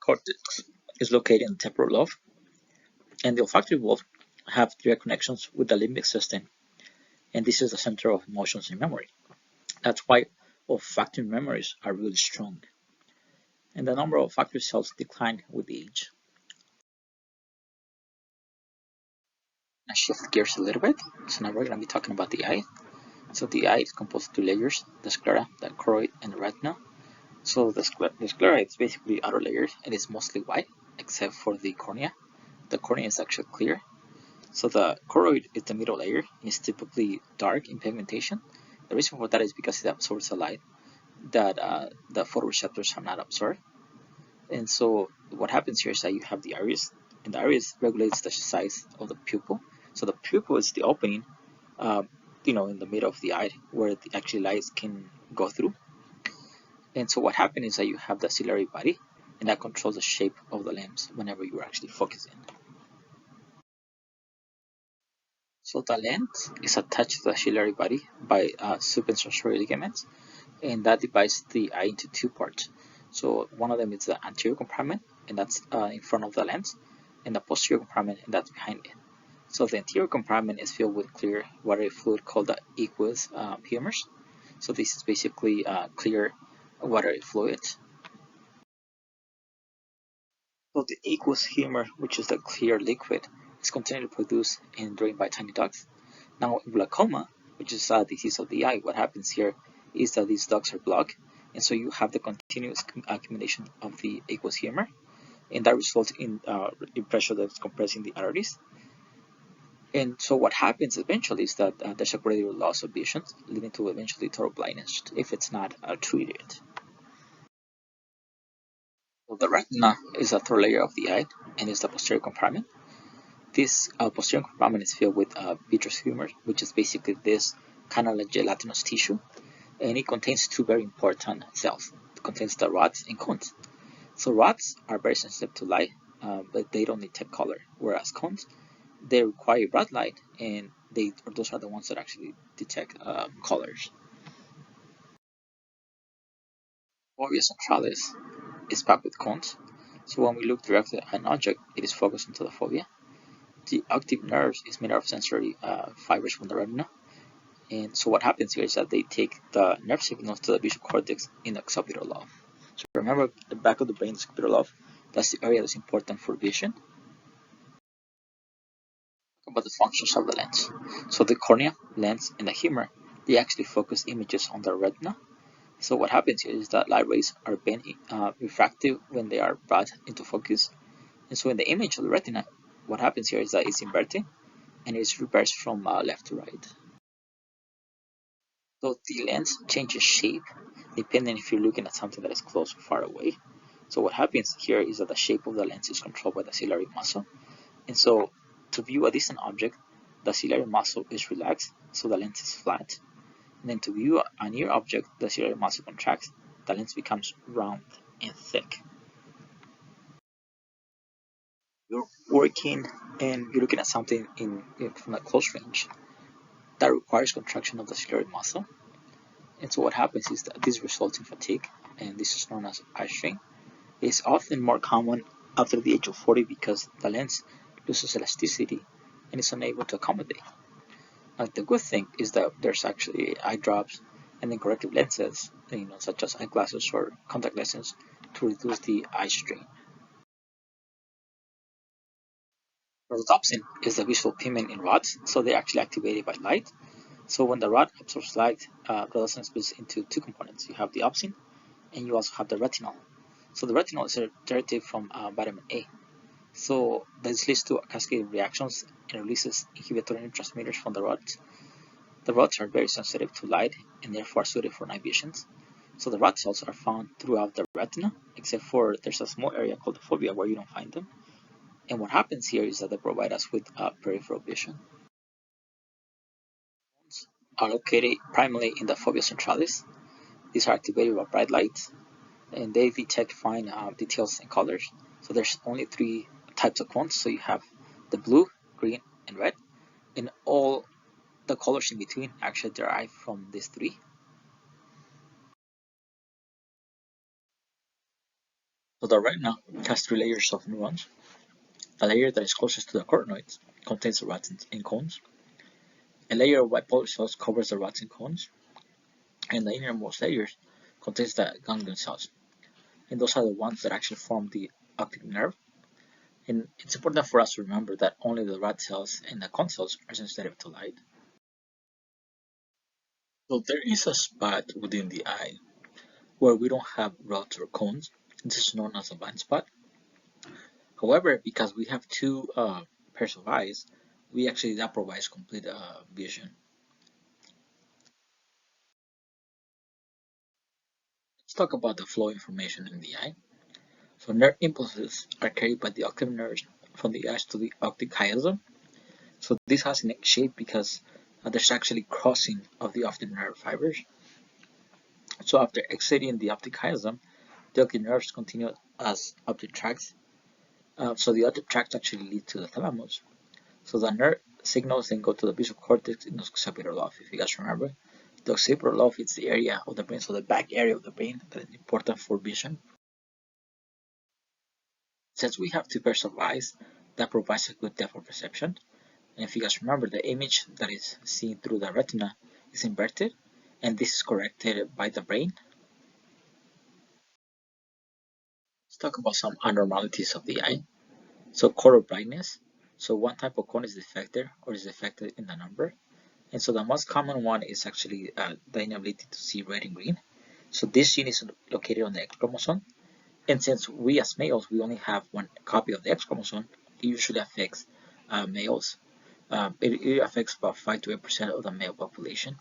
cortex is located in the temporal lobe, and the olfactory bulb have direct connections with the limbic system, and this is the center of emotions and memory. That's why olfactory memories are really strong, and the number of olfactory cells decline with age. Now shift gears a little bit. So now we're going to be talking about the eye. So the eye is composed of two layers: the sclera, the choroid, and the retina. So the sclera is basically outer layer and it's mostly white, except for the cornea. The cornea is actually clear. So the choroid is the middle layer and is typically dark in pigmentation. The reason for that is because it absorbs the light that the photoreceptors are not absorbed. And so what happens here is that you have the iris, and the iris regulates the size of the pupil. So the pupil is the opening, uh, in the middle of the eye where the actually lights can go through. And so what happens is that you have the ciliary body, and that controls the shape of the lens whenever you're actually focusing. So the lens is attached to the ciliary body by subintensory ligaments, and that divides the eye into two parts. So one of them is the anterior compartment, and that's in front of the lens, and the posterior compartment, and that's behind it. So the anterior compartment is filled with clear watery fluid called the aqueous humors. So this is basically clear watery fluid. So the aqueous humor, which is the clear liquid, is continually produced and drained by tiny ducts. Now in glaucoma, which is a disease of the eye, what happens here is that these ducts are blocked, and so you have the continuous accumulation of the aqueous humor, and that results in pressure that's compressing the arteries. And so what happens eventually is that there's a gradual loss of vision, leading to eventually total blindness if it's not treated. So the retina is a third layer of the eye and is the posterior compartment. This posterior compartment is filled with vitreous humor, which is basically this kind of like gelatinous tissue, and it contains two very important cells. It contains the rods and cones. So rods are very sensitive to light, but they don't detect color, whereas cones, they require bright light, and those are the ones that actually detect colors. Fovea centralis is packed with cones, so when we look directly at an object, it is focused into the fovea. The optic nerves is made of sensory fibers from the retina, and so what happens here is that they take the nerve signals to the visual cortex in the occipital lobe. So remember the back of the brain, the occipital lobe, that's the area that's important for vision. About the functions of the lens. So the cornea, lens, and the humor, they actually focus images on the retina. So what happens here is that light rays are being refracted when they are brought into focus. And so in the image of the retina, what happens here is that it's inverted and it's reversed from left to right. So the lens changes shape depending if you're looking at something that is close or far away. So what happens here is that the shape of the lens is controlled by the ciliary muscle. And so to view a distant object, the ciliary muscle is relaxed, so the lens is flat. And then to view a near object, the ciliary muscle contracts, the lens becomes round and thick. You're working and you're looking at something from a close range that requires contraction of the ciliary muscle. And so what happens is that this results in fatigue, and this is known as eye strain. It's often more common after the age of 40 because the lens loses elasticity and is unable to accommodate. Now, the good thing is that there's actually eye drops and then corrective lenses, such as eyeglasses or contact lenses, to reduce the eye strain. Rhodopsin is the visual pigment in rods, so they're actually activated by light. So when the rod absorbs light, rhodopsin splits into two components. You have the opsin, and you also have the retinol. So the retinol is a derivative from vitamin A. So this leads to a cascade of reactions and releases inhibitory neurotransmitters from the rods. The rods are very sensitive to light and therefore suited for night visions. So the rod cells are found throughout the retina, except for there's a small area called the fovea where you don't find them. And what happens here is that they provide us with peripheral vision. Are located primarily in the fovea centralis. These are activated by bright lights, and they detect fine details and colors. So there's only three types of cones. So you have the blue, green, and red, and all the colors in between actually derive from these three. So the retina has three layers of neurons. The layer that is closest to the carotenoids contains the rods and cones. A layer of bipolar cells covers the rods and cones, and the innermost layers contains the ganglion cells. And those are the ones that actually form the optic nerve. And it's important for us to remember that only the rod cells and the cone cells are sensitive to light. So there is a spot within the eye where we don't have rods or cones. This is known as a blind spot. However, because we have two pairs of eyes, that provides complete vision. Let's talk about the flow information in the eye. So nerve impulses are carried by the optic nerves from the eyes to the optic chiasm. So this has a shape because there's actually crossing of the optic nerve fibers. So after exiting the optic chiasm, the optic nerves continue as optic tracts. So the optic tracts actually lead to the thalamus. So the nerve signals then go to the visual cortex in the occipital lobe. If you guys remember, the occipital lobe is the area of the brain, so the back area of the brain that is important for vision. Since we have two pairs of eyes, that provides a good depth of perception. And if you guys remember, the image that is seen through the retina is inverted, and this is corrected by the brain. Let's talk about some abnormalities of the eye. So color blindness. So one type of cone is defected or is defected in the number. And so the most common one is actually the inability to see red and green. So this gene is located on the X chromosome. And since we as males, we only have one copy of the X chromosome, it usually affects males. It affects about 5 to 8% of the male population.